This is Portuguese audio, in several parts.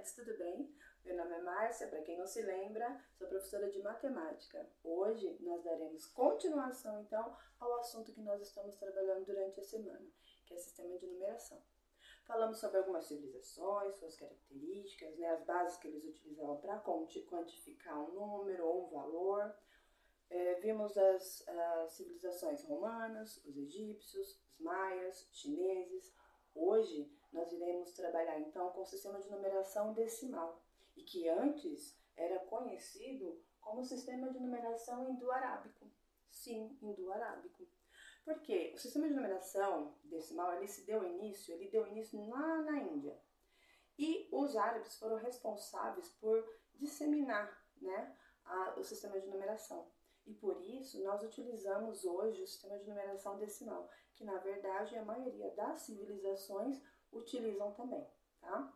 estudantes, tudo bem? Meu nome é Márcia, para quem não se lembra, sou professora de matemática. Hoje nós daremos continuação, então, ao assunto que nós estamos trabalhando durante a semana, que é sistema de numeração. Falamos sobre algumas civilizações, suas características, as bases que eles utilizavam para quantificar um número ou um valor. Vimos as civilizações romanas, os egípcios, os maias, chineses. Hoje nós iremos trabalhar então com o sistema de numeração decimal, e que antes era conhecido como sistema de numeração indo-arábico. Sim, indo-arábico. Porque o sistema de numeração decimal ele deu início lá na Índia. E os árabes foram responsáveis por disseminar o sistema de numeração. E por isso nós utilizamos hoje o sistema de numeração decimal, que na verdade a maioria das civilizações utilizam também, tá?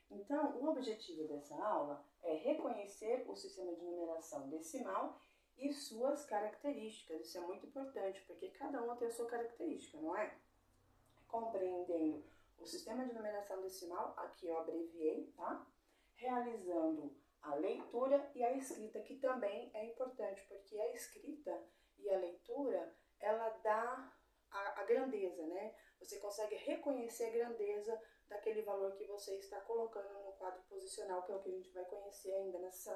Então, o objetivo dessa aula é reconhecer o sistema de numeração decimal e suas características. Isso é muito importante, porque cada um tem a sua característica, não é? Compreendendo o sistema de numeração decimal, aqui eu abreviei, tá? Realizando a leitura e a escrita, que também é importante, porque a escrita e a leitura, ela dá a grandeza, né? Você consegue reconhecer a grandeza daquele valor que você está colocando no quadro posicional, que é o que a gente vai conhecer ainda nessa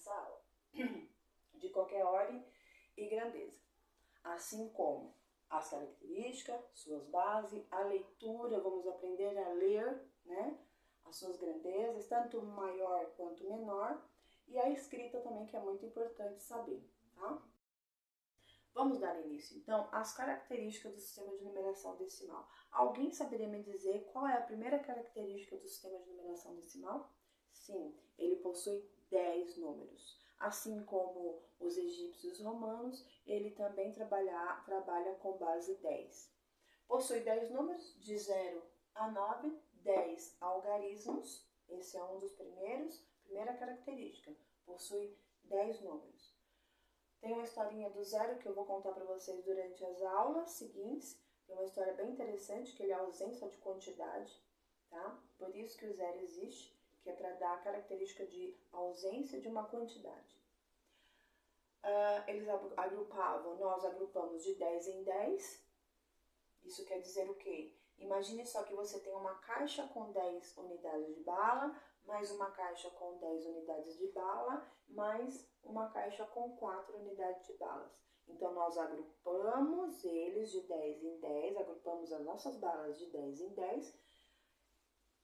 aula, de qualquer ordem e grandeza. Assim como as características, suas bases, a leitura, vamos aprender a ler, as suas grandezas, tanto maior quanto menor, e a escrita também, que é muito importante saber, tá? Vamos dar início, então, às características do sistema de numeração decimal. Alguém saberia me dizer qual é a primeira característica do sistema de numeração decimal? Sim, ele possui 10 números. Assim como os egípcios e os romanos, ele também trabalha com base 10. Possui 10 números, de 0 a 9, 10 algarismos. Esse é um dos primeira característica. Possui 10 números. Tem uma historinha do zero que eu vou contar para vocês durante as aulas seguintes. É uma história bem interessante, que ele é a ausência de quantidade, tá? Por isso que o zero existe, que é para dar a característica de ausência de uma quantidade. Eles nós agrupamos de 10 em 10. Isso quer dizer o quê? Imagine só que você tem uma caixa com 10 unidades de bala, mais uma caixa com 10 unidades de bala, mais uma caixa com 4 unidades de balas. Então, nós agrupamos eles de 10 em 10, agrupamos as nossas balas de 10 em 10,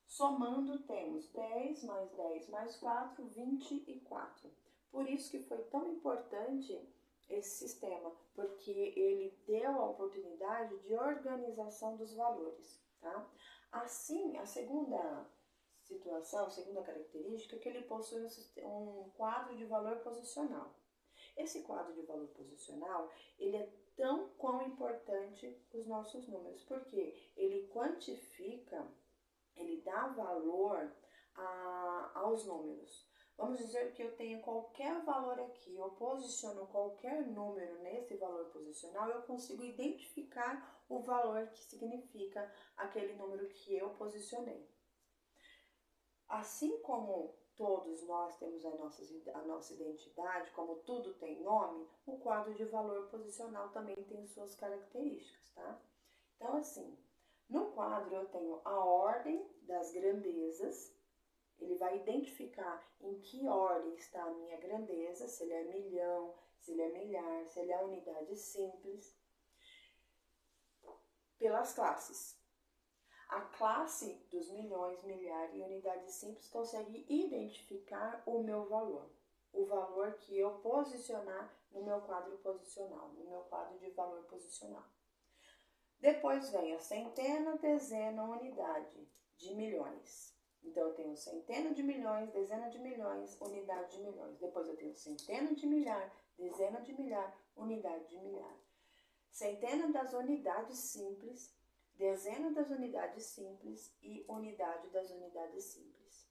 somando temos 10 mais 10 mais 4, 24. Por isso que foi tão importante esse sistema, porque ele deu a oportunidade de organização dos valores, tá? Assim, a segunda situação, a segunda característica é que ele possui um quadro de valor posicional. Esse quadro de valor posicional, ele é tão quão importante os nossos números, porque ele quantifica, ele dá valor aos números. Vamos dizer que eu tenho qualquer valor aqui, eu posiciono qualquer número nesse valor posicional, eu consigo identificar o valor que significa aquele número que eu posicionei. Assim como todos nós temos a nossa identidade, como tudo tem nome, o quadro de valor posicional também tem suas características, tá? Então, assim, no quadro eu tenho a ordem das grandezas. Ele vai identificar em que ordem está a minha grandeza, se ele é milhão, se ele é milhar, se ele é unidade simples, pelas classes. A classe dos milhões, milhar e unidade simples consegue identificar o meu valor, o valor que eu posicionar no meu quadro posicional, no meu quadro de valor posicional. Depois vem a centena, dezena, unidade de milhões. Então, eu tenho centena de milhões, dezena de milhões, unidade de milhões. Depois eu tenho centena de milhar, dezena de milhar, unidade de milhar. Centena das unidades simples, dezena das unidades simples e unidade das unidades simples.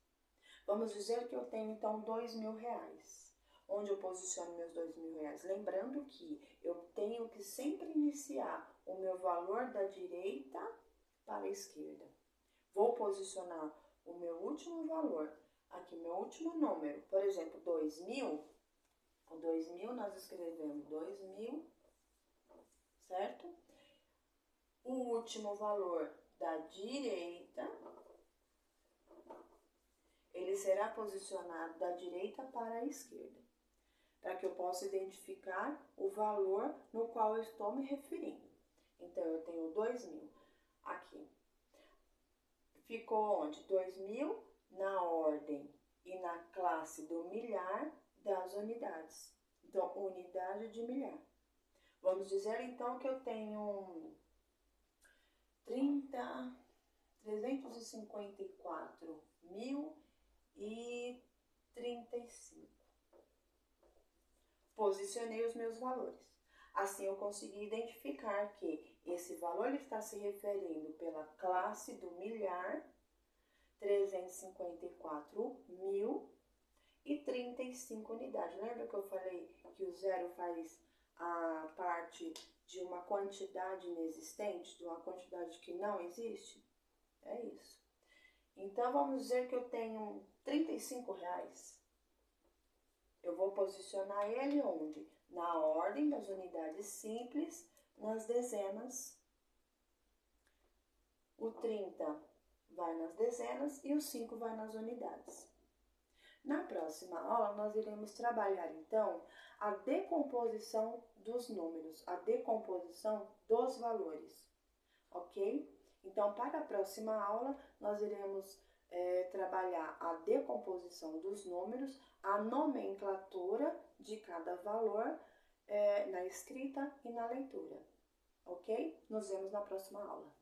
Vamos dizer que eu tenho, então, R$2.000. Onde eu posiciono meus R$2.000? Lembrando que eu tenho que sempre iniciar o meu valor da direita para a esquerda. Vou posicionar o meu último valor aqui meu último número, por exemplo, 2000, o 2000 nós escrevemos 2000, certo? O último valor da direita, ele será posicionado da direita para a esquerda, para que eu possa identificar o valor no qual eu estou me referindo. Então, eu tenho 2000 aqui. Ficou onde? 2000 na ordem e na classe do milhar das unidades. Então, unidade de milhar. Vamos dizer, então, que eu tenho 354.035. Posicionei os meus valores. Assim, eu consegui identificar que esse valor está se referindo pela classe do milhar, 354.035 unidades. Lembra que eu falei que o zero faz a parte de uma quantidade inexistente, de uma quantidade que não existe? É isso. Então, vamos dizer que eu tenho R$35. Eu vou posicionar ele onde? Na ordem das unidades simples, nas dezenas. O 30 vai nas dezenas e o 5 vai nas unidades. Na próxima aula, nós iremos trabalhar, então, a decomposição dos números, a decomposição dos valores, ok? Então, para a próxima aula, nós iremos trabalhar a decomposição dos números, a nomenclatura de cada valor na escrita e na leitura, ok? Nos vemos na próxima aula.